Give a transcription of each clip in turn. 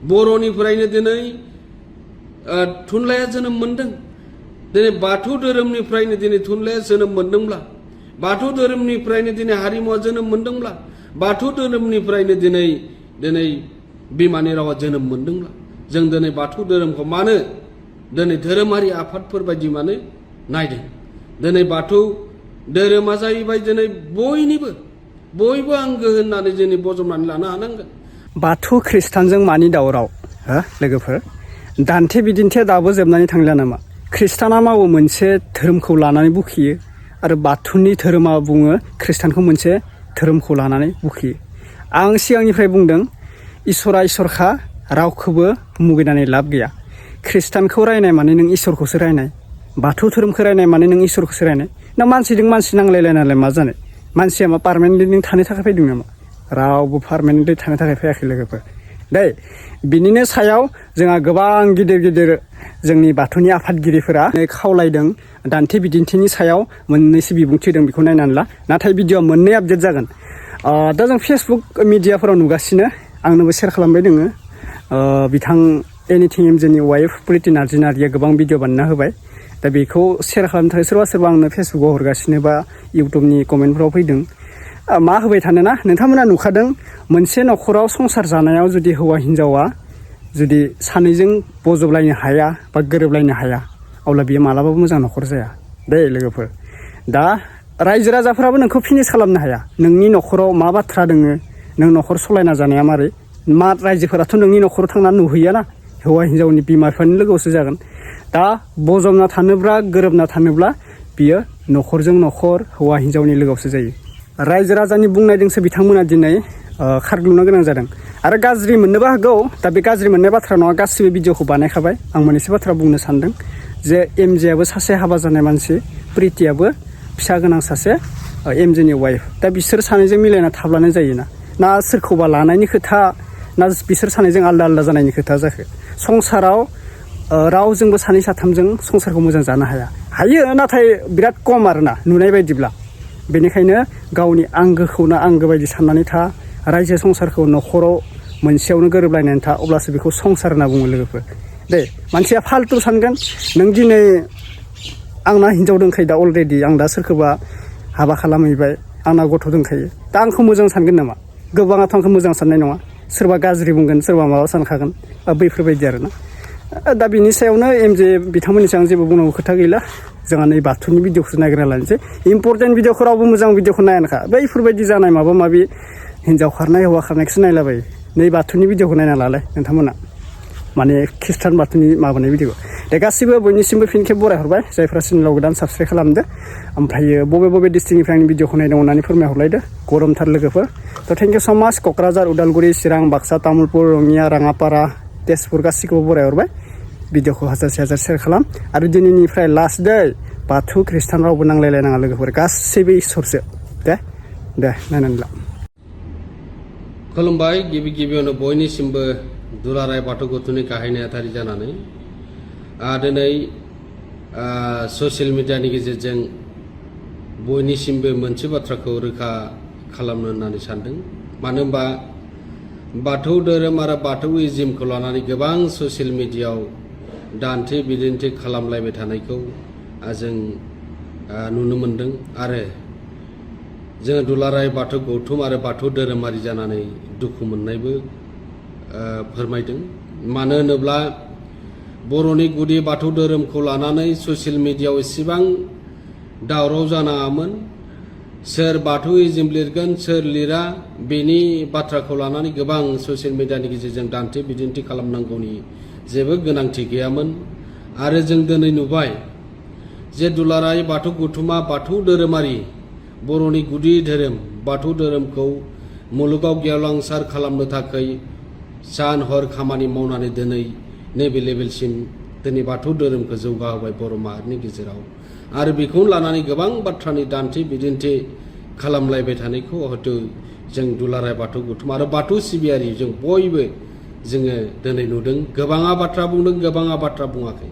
बर'निफ्रायनो दिनै थुनलाइया जोनोम मोनदों। दिनै बाथौ धोरोमनिफ्रायनो दिनै थुनलाइया जोनोम मोनदोंब्ला, बाथौ धोरोमनिफ्रायनो दिनै हारिमुवा जोनोम मोनदोंब्ला, बाथौ धोरोमनिफ्रायनो दिनै बिमानि रावा जोनोम मोनदोंब्ला, जों दिनै बाथौ धोरोमखौ मानो दिनै धोरोमारि आफादफोर बायदि मानो नायदों? दिनै बाथौ धोरोमा जाहैबाय दिनै बयबो आंगो होननानै जोंनि बजबनानै लानो हानांगोन। बाथौ खृष्टानजों मानि दावराव हो लोगोफोर? दान्थे बिदिन्थिया दाबो जोबनानै थांलिया नामा? खृष्टाना मावो मोनसे धोरोमखौ लानानै बुखियो आरो बाथौनि धोरोमा बुङो खृष्टानखौ मोनसे धोरोमखौ लानानै बुखियो। आं सिगांनिफ्राय बुंदों इसोरा इसोरखा, रावखौबो मुगैनानै लाब गैया। खृष्टानखौ रायनाय माने नों इसोरखौसो रायनाय, बाथौ धोरोमखौ रायनाय माने नों इसोरखौसो रायनाय। ना मानसिजों मानसि नांलायलायनालाय मा जानो? मानसिया मा पार्मानेन्टलि थानो थाखाय फैदों नामा? रावबो पार्मानेन्टलि थानो थाखाय फैयाखै लोगोफोर। दै बिनिनो सायाव जोंहा गोबां गिदिर गिदिर जोंनि बाथौनि आफादगिरिफोरा खावलायदों दान्थे बिदिन्थिनि सायाव मोननैसो बिबुंथि होदों, बेखौ नायनानै ला। नाथाय भिडिअआ मोननै आपडेट जागोन। दा जों फेसबुक मिडियाफोराव नुगासिनो, आंनोबो शेयार खालामबाय दोङो। बिथां एनिथिं एमजेनि वाइफ प्रिति नार्जिया गोबां भिडिअ बानायना होबाय। दा बेखौ शेयार खालामनो थाखाय सोरबा आंनो फेसबुकाव हरगासिनो बा इउटुबनि कमेन्टफ्राव फैदों। मा होबाय थानोना? नोंथांमोना नुखादों मोनसे न'खराव संसार जानायाव जुदि हौवा हिन्जावा जुदि सानैजों बजबलायनो हाया बा गोरोबलायनो हाया, अब्ला बियो मालाबाबो मोजां न'खर जाया दे लोगोफोर। दा रायजो राजाफोराबो नोंखौ फिनिश खालामनो हाया। नोंनि न'खराव मा बाथ्रा दोङो, नों न'खर सलायना जानाया मारै, मा रायजोफोराथ' नोंनि न'खराव थांनानै नुहैयाना, हौवा हिन्जावनि बिमा बिफानि लोगोआवसो जागोन। दा बजबना थानोब्ला गोरोबना थानोब्ला बियो न'खरजों न'खर हौवा हिन्जावनि लोगोआवसो जायो। रायजो राजानि बुंनायजोंसो बिथांमोना दिनै खारग्लुंनो गोनां जादों। आरो गाज्रि मोननोबो हागौ। दा बे गाज्रि मोननाय बाथ्रा नङा, गासिबो भिडिअखौ बानायखाबाय। आं मोननैसो बाथ्रा बुंनो सानदों जे एमजेआबो सासे हाबा जानाय मानसि, प्रितियाबो फिसा गोनां सासे एमजेनि वाइफ। दा बिसोर सानैजों मिलायना थाब्लानो जायोना, ना सोरखौबा लानायनि खोथा, ना बिसोर सानैजों आलदा आलदा जानायनि खोथा जाखो? संसाराव रावजोंबो सानै साथामजों संसारखौ मोजां जानो हायो, नाथाय बिराद खम आरोना नुनाय बायदिब्ला। बेनिखायनो गावनि आंगोखौनो आंगो बायदि साननानै था, रायजो संसारखौ न'खराव मोनसेयावनो गोरोबलायनानै था, अब्लासो बेखौ संसार होनना बुङो लोगोफोर। दे मानसिया फाल्तु सानगोन, नों दिनै आंना हिन्जाव दंखायो दा अलरेडि, आं दा सोरखौबा हाबा खालामहैबाय, आंना गथ' दंखायो, दा आंखौ मोजां सानगोन नामा? गोबाङाथ' आंखौ मोजां साननाय नङा, सोरबा गाज्रि बुंगोन, सोरबा माबा सानखागोन, बैफोरबायदि आरोना। दा बिनि सायावनो एमजे बिथांमोननि सायाव जेबो बुंनांगौ खोथा गैला। जोंहा नै बाथौनि भिडिअखौसो नागिरना लानोसै। इम्परटेन्ट भिडिअखौ रावबो मोजां भिडिअखौ नायानोखा, बैफोरबायदि जानाय माबा माबि हिन्जाव खारनाय हौवा खारनायखौसो नायलाबायो। नै बाथौनि भिडिअखौ नायना लालाय नोंथांमोना, माने खृष्टान बाथौनि माबानाय भिडिअखौ। दे गासिबो बयनिसिमबो फिन खेब बरायहरबाय, जायफ्रा चेनेलाव गोदान साबसक्राइब खालामदो। ओमफ्रायो बबे डिस्ट्रिक्टनिफ्राय आंनि भिडिअखौ नायदों अननानै फोरमायहरलायदो, गरमथार लोगोफोर। थ' थेंक इउ स' माच। क'क्राझार, उदालगुरि, चिरां, बाक्सा, तामुलपुर, रङिया, राङापारा, तेजपुर गासिखौबो बरायहरबाय। भिडिअखौ हाजारसे हाजार शेयार खालाम। आरो दिनैनिफ्राय लास्ट दै, बाथौ खृष्टान रावबो नांलायलायनाङा लोगोफोर, गासैबो इसोरसो। दे नायनानै ला। खुलुमबाय। गिबियावनो बयनिसिमबो दुलाराय बाथौ गौथुमनि गाहाय नेहाथारि जानानै दिनै ससियेल मिडियानि गेजेरजों बयनिसिमबो मोनसे बाथ्राखौ रोखा खालामनो होननानै सानदों। मानो होनबा बाथौ धोरोम आरो बाथौइजिमखौ लानानै गोबां ससियेल मिडियायाव दान्थे बिदिन्थि खालामलायबाय थानायखौ जों नुनो मोनदों। आरो जोङो दुलाराय बाथौ गौथुम आरो बाथौ धोरोमारि जानानै दुखु मोननायबो फोरमायदों। मानो होनोब्ला बर'नि गुदि बाथौ धोरोमखौ लानानै ससियेल मिडियायाव एसेबां दावराव जानाङामोन। सोर बाथौइजिम लिरगोन सोर लिरा बेनि बाथ्राखौ लानानै गोबां ससियेल मिडियानि गेजेरजों दान्थे बिदिन्थि खालामनांगौनि जेबो गोनांथि गैयामोन। आरो जों दिनै नुबाय जे दुलाराय बाथौ गौथुमा बाथौ धोरोमारि बर'नि गुदि धोरोम बाथौ धोरोमखौ मुलुगाव गेवलांसार खालामनो थाखाय सान हर खामानि मावनानै दिनै नैबे लेभेलसिम दिनै बाथौ धोरोमखौ जौगाहोबाय बर' माहारिनि गेजेराव। आरो बेखौनो लानानै गोबां बाथ्रानि दान्थे बिदिन्थि खालामलायबाय थानायखौ हयथ' जों दुलाराय बाथौ गौथुम आरो बाथौ सिबियारि जों बयबो जोङो दिनै नुदों। गोबाङा बाथ्रा बुंदों, गोबाङा बाथ्रा बुङाखै।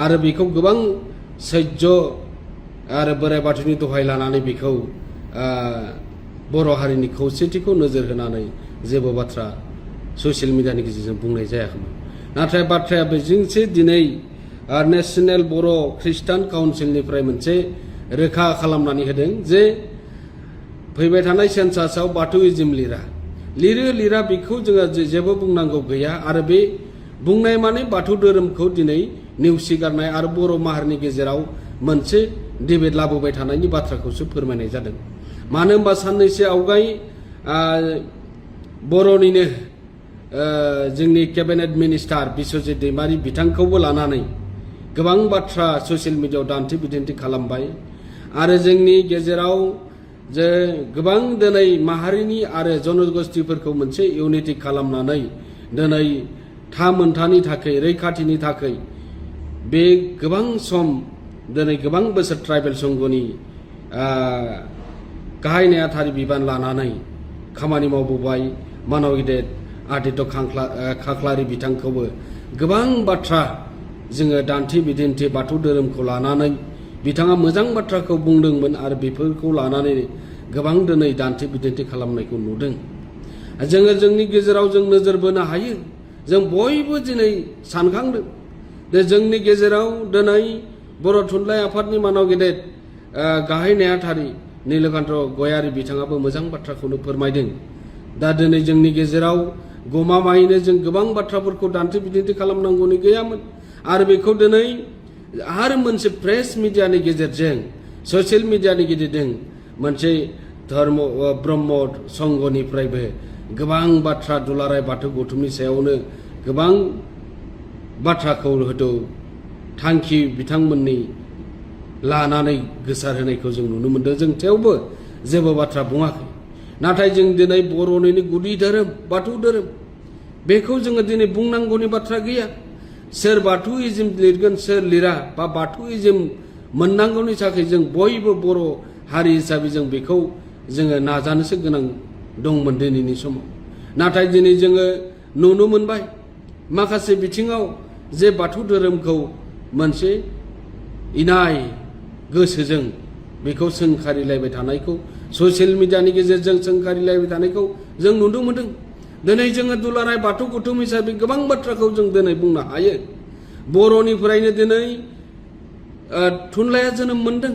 आरो बेखौ गोबां सैज्य आरो बोराइ बाथौनि दहाय लानानै बेखौ बर' हारिनि खौसेथिखौ नोजोर होनानै जेबो बाथ्रा ससियेल मिडियानि गेजेरजों बुंनाय जायाखैमोन नाथाय बाथ्राया बेजोंसो दिनै नेशनेल बर' ख्रिस्टान काउन्सिलनिफ्राय मोनसे रोखा खालामनानै होदों जे फैबाय थानाय सेन्सासआव बाथौइज्म लिरा बेखौ जोङो जेबो बुंनांगौ गैया आरो बे बुंनाय माने बाथौ धोरोमखौ दिनै नेवसिगारनाय आरो बर' माहारिनि गेजेराव मोनसे डिबेट लाबोबाय थानायनि बाथ्राखौसो फोरमायनाय जादों मानो होनबा साननैसो आवगाय बर'निनो जोंनि केबिनेट मिनिस्टार बिस्वजित दैमारि बिथांखौबो लानानै गोबां बाथ्रा ससियेल मिडियायाव दान्थे बिदिन्थि खालामबाय आरो जोंनि गेजेराव जे गोबां दिनै माहारिनि आरो जनगोष्ठीफोरखौ मोनसे इउनिटि खालामनानै दिनै मोनथानि थाखाय रैखाथिनि थाखाय बे गोबां सम दिनै गोबां बोसोर ट्राइबेल संघनि गाहाय नेहाथारि बिबान लानानै खामानि मावबोबाय मानव गेदेर आदित्य खाख्लारि बिथांखौबो गोबां बाथ्रा जोङो दान्थे बिदिन्थि बाथौ धोरोमखौ लानानै बिथाङा मोजां बाथ्राखौ बुंदोंमोन आरो बेफोरखौ लानानै गोबां दिनै दान्थे बिदिन्थि खालामनायखौ नुदों जोङो जोंनि गेजेराव जों नोजोर बोनो हायो जों बयबो दिनै सानखांदों जे जोंनि गेजेराव दिनै बर' थुनलाइ आफादनि मानव गेदेर गाहाय नेहाथारि नीलकान्त गयारी बिथाङाबो मोजां बाथ्राखौनो फोरमायदों दा दिनै जोंनि गेजेराव गमामायैनो जों गोबां बाथ्राफोरखौ दान्थे बिदिन्थि खालामनांगौनि गैयामोन आरो बेखौ दिनै आरो मोनसे प्रेस मिडियानि गेजेरजों ससियेल मिडियानि गेजेरजों मोनसे धर्म ब्रह्म संघनिफ्रायबो गोबां बाथ्रा दुलाराय बाथौ गौथुमनि सायावनो गोबां बाथ्राखौ हयथ' थांखि बिथांमोननि लानानै गोसार होनायखौ जों नुनो मोनदों जों थेवबो जेबो बाथ्रा बुङाखै नाथाय जों दिनै बर'निनो गुदि धोरोम बाथौ धोरोम बेखौ जोङो दिनै बुंनांगौनि बाथ्रा गैया सोर बाथौइज्म लिरगोन सोर लिरा बा बाथौइज्म मोननांगौनि थाखाय जों बयबो बर' हारि हिसाबै जों बेखौ जोङो नाजानोसो गोनां दंमोन दिनैनि समाव नाथाय दिनै जोङो नुनो मोनबाय माखासे बिथिङाव जे बाथौ धोरोमखौ मोनसे इनाय गोसोजों बेखौ सोंखारिलायबाय थानायखौ ससियेल मिडियानि गेजेरजों सोंखारिलायबाय थानायखौ जों नुनो मोनदों दिनै जोङो दुलाराय बाथौ गौथुम हिसाबै गोबां बाथ्राखौ जों दिनै बुंनो हायो बर'निफ्रायनो दिनै थुनलाइया जोनोम मोनदों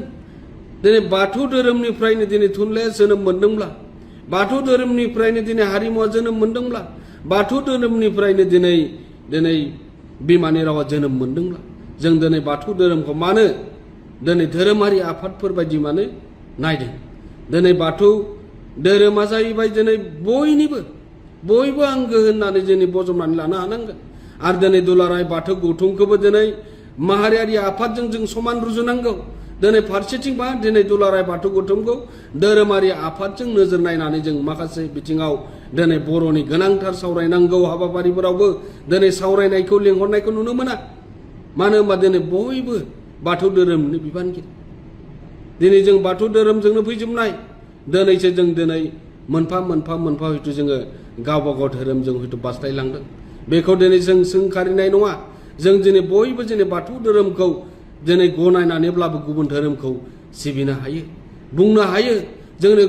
दिनै बाथौ धोरोमनिफ्रायनो दिनै थुनलाइया जोनोम मोनदोंब्ला बाथौ धोरोमनिफ्रायनो दिनै हारिमुवा जोनोम मोनदोंब्ला बाथौ धोरोमनिफ्रायनो दिनै बिमानि रावा जोनोम मोनदोंब्ला जों दिनै बाथौ धोरोमखौ मानो दिनै धोरोमारि आफादफोर बायदि मानो नायदों दिनै बाथौ धोरोमा जाहैबाय दिनै बयबो आंगो होननानै दिनै बजबनानै लानो हानांगोन आरो दिनै दुलाराय बाथौ गौथुमखौबो दिनै माहारियारि आफादजों जों समान रुजुनांगौ दिनै फारसेथिंबा दिनै दुलाराय बाथौ गौथुमखौ धोरोमारि आफादजों नोजोर नायनानै जों माखासे बिथिङाव दिनै बर'नि गोनांथार सावरायनांगौ हाबाफारिफोरावबो दिनै सावरायनायखौ लिंहरनायखौ नुनो मोना मानो होनबा दिनै बयबो बाथौ धोरोमनि बिबानगिरि दिनै जों बाथौ धोरोमजोंनो फैजोबनाय दिनैसो जों दिनै मोनफा हयथ' जोङो गावबा गाव धोरोमजों हयथ' बास्लायलांदों बेखौ दिनै जों सोंखारिनाय नङा जों दिनै बयबो दिनै बाथौ धोरोमखौ दिनै गनायनानैब्लाबो गुबुन धोरोमखौ सिबिनो हायो बुंनो हायो जोंनि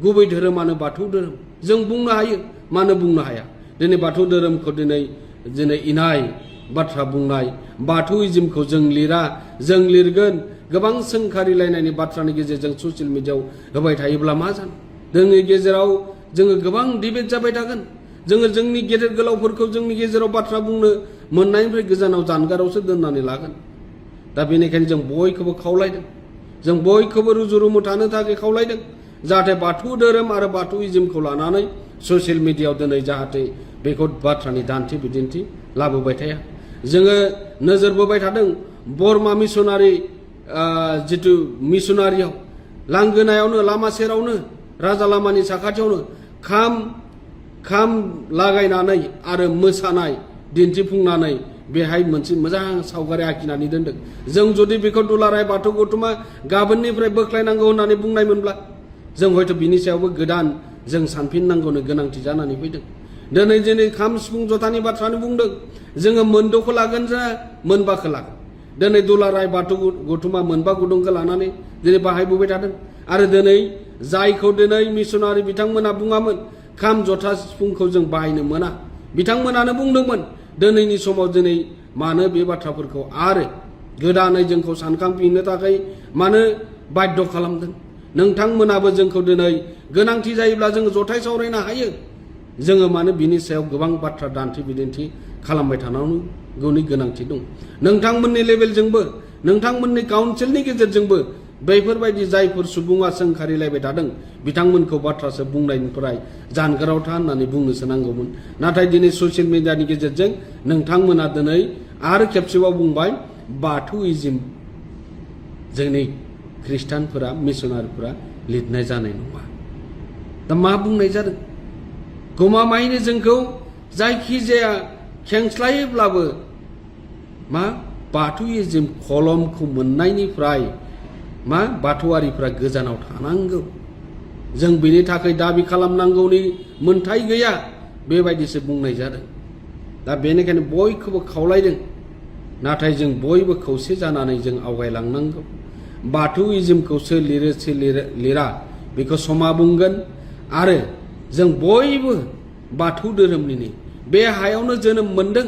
गुबै धोरोमानो बाथौ धोरोम जों बुंनो हायो मानो बुंनो हाया दिनै बाथौ धोरोमखौ दिनै इनाय बाथ्रा बुंनाय बाथौइज्मखौ जों लिरा जों लिरगोन गोबां सोंखारिलायनायनि बाथ्रानि गेजेरजों ससियेल मिडियायाव होबाय थायोब्ला मा जानो जोंनि गेजेराव जोङो गोबां डिबेट जाबाय थागोन जोङो जोंनि गेदेर गोलावफोरखौ जोंनि गेजेराव बाथ्रा बुंनो मोननायनिफ्राय गोजानाव जानगारावसो दोननानै लागोन दा बेनिखायनो जों बयखौबो खावलायदों जों बयखौबो रुजु रुमु थानो थाखाय खावलायदों जाहाथे बाथौ धोरोम आरो बाथौइज्मखौ लानानै ससियेल मिडियायाव दिनै जाहाथे बेखौ बाथ्रानि दान्थे बिदिन्थि लाबोबाय थाया जोङो नोजोर बोबाय थादों बरमा मिसनारि जिथु मिसनारियाव लांगोनायावनो लामा सेरावनो राजा लामानि साखाथियावनो खाम लागायनानै आरो मोसानाय दिन्थिफुंनानै बेहाय मोनसे मोजां सावगारि आखिनानै दोनदों जों जुदि बेखौ दुलाराय बाथौ गौथुमा गाबोननिफ्राय बोख्लायनांगौ होननानै बुंनायमोनब्ला जों हयथ' बिनि सायावबो गोदान जों सानफिननांगौनो गोनांथि जानानै फैदों दिनै खाम सिफुं जथानि बाथ्रानो बुंदों जोङो मोनद'खौ लागोन जा मोनबाखौ लागोन दिनै दुलाराय बाथौ गौथुमा मोनबा गुदुंखौ लानानै दिनै बाहायबोबाय थादों आरो दिनै जायखौ दिनै मिसनारि बिथांमोना बुङामोन खाम जथा सिफुंखौ जों बाहायनो मोना बिथांमोनानो बुंदोंमोन दिनैनि समाव दिनै मानो बे बाथ्राफोरखौ आरो गोदानै जोंखौ सानखांफिननो थाखाय मानो बाध्य खालामदों नोंथांमोनाबो जोंखौ दिनै गोनांथि जायोब्ला जोङो जथाय सावरायनो हायो जोङो मानो बिनि सायाव गोबां बाथ्रा दान्थे बिदिन्थि खालामबाय थानांगौनि गोनांथि दं नोंथांमोननि लेभेलजोंबो नोंथांमोननि काउन्सिलनि गेजेरजोंबो बैफोरबायदि जायफोर सुबुङा सोंखारिलायबाय थादों बिथांमोनखौ बाथ्रासो बुंनायनिफ्राय जानगाराव था होननानै बुंनोसो नांगौमोन नाथाय दिनै ससियेल मिडियानि गेजेरजों नोंथांमोना दिनै आरो खेबसेबाव बुंबाय बाथौइजिम जोंनि ख्रिस्टानफोरा मिसनारिफोरा लिरनाय जानाय नङा दा मा बुंनाय जादों गमामायैनो जोंखौ जायखिजाया खेंस्लायोब्लाबो मा बाथौइजिम कलमखौ मोननायनिफ्राय मा बाथौआरिफ्रा गोजानाव थानांगौ जों बेनि थाखाय दाबि खालामनांगौनि मोन्थाय गैया बेबायदिसो बुंनाय जादों दा बेनिखायनो बयखौबो खावलायदों नाथाय जों बयबो खौसे जानानै जों आवगायलांनांगौ बाथौइजिमखौ सोर लिरो सोर लिरा बेखौ समा बुंगोन आरो जों बयबो बाथौ धोरोमनिनो बे हायावनो जोनोम मोनदों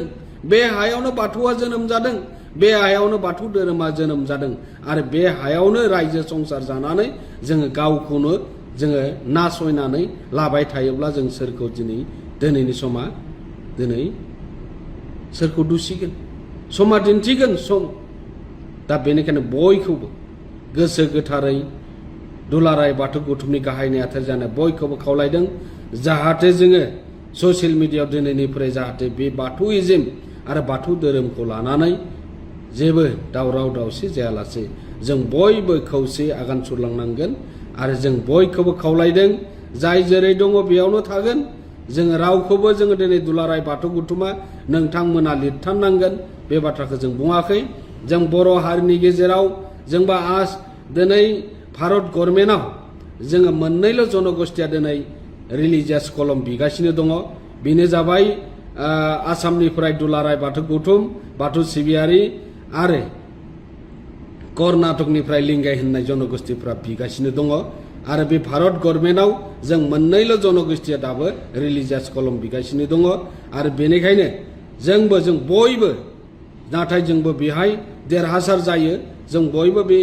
बे हायावनो बाथौआ जोनोम जादों बे हायावनो बाथौ धोरोमा जोनोम जादों आरो बे हायावनो रायजो संसार जानानै जोङो गावखौनो जोङो नासयनानै लाबाय थायोब्ला जों सोरखौ दिनैनि समा दिनै सोरखौ दुसिगोन समा दिन्थिगोन सम दा बेनिखायनो बयखौबो गोसो गोथारै दुलाराय बाथौ गौथुमनि गाहाय नेहाथारि जानाय बयखौबो खावलायदों जाहाथे जोङो ससियेल मिडियायाव दिनैनिफ्राय जाहाथे बे बाथौइजिम आरो बाथौ धोरोमखौ लानानै जेबो दावराव दावसि जायालासे जों बयबो खौसे आगान सुरलांनांगोन आरो जों बयखौबो खावलायदों जाय जेरै दङ बेयावनो थागोन जोङो रावखौबो जोङो दिनै दुलाराय बाथौ गौथुमा नोंथांमोना लिरथारनांगोन बे बाथ्राखौ जों बुङाखै जों बर' हारिनि गेजेराव जोंबा दिनै भारत गभर्नमेन्टआव जोङो मोननैल' जनगोष्ठीया दिनै रिलिजियास कलम बिगासिनो दङ बेनो जाबाय आसामनिफ्राय दुलाराय बाथौ गौथुम बाथौ सिबियारि आरो कर्नाटकनिफ्राय लिंगाय होननाय जनगोष्ठीफ्रा बिगासिनो दङ आरो बे भारत गभर्नमेन्टआव जों मोननैल' जनगोष्ठीया दाबो रिलिजियास कलम बिगासिनो दङ आरो बेनिखायनो जों बयबो नाथाय जोंबो बेहाय देरहासार जायो जों बयबो बे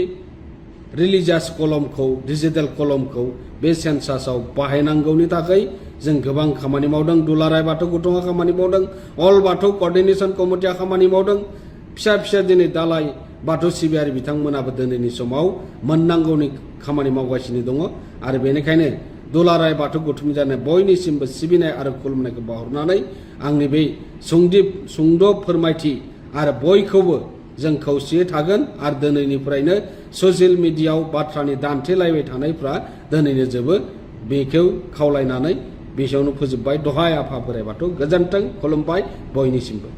रिलिजियास कलमखौ डिजिटेल कलमखौ बे सेन्सासाव बाहायनांगौनि थाखाय जों गोबां खामानि मावदों दुलाराय बाथौ गौथुमा खामानि मावदों अल बाथौ कर्डिनेशन कमिटिया खामानि मावदों फिसा फिसा दिनै दालाय बाथौ सिबियारि बिथांमोनाबो दिनैनि समाव मोननांगौनि खामानि मावगासिनो दङ आरो बेनिखायनो दुलाराय बाथौ गौथुम जानाय बयनिसिमबो सिबिनाय आरो खुलुमनायखौ बावहरनानै आंनि बे सुंद' फोरमायथि आरो बयखौबो जों खौसेयै थागोन आरो दिनैनिफ्रायनो ससियेल मिडियायाव बाथ्रानि दान्थेलायबाय थानायफ्रा दिनैनो जोबो बेखौ खावलायनानै बेसेयावनो फोजोबबाय दहाय आफा बोराइ बाथौ गोजोन्थों खुलुमबाय बयनिसिमबो।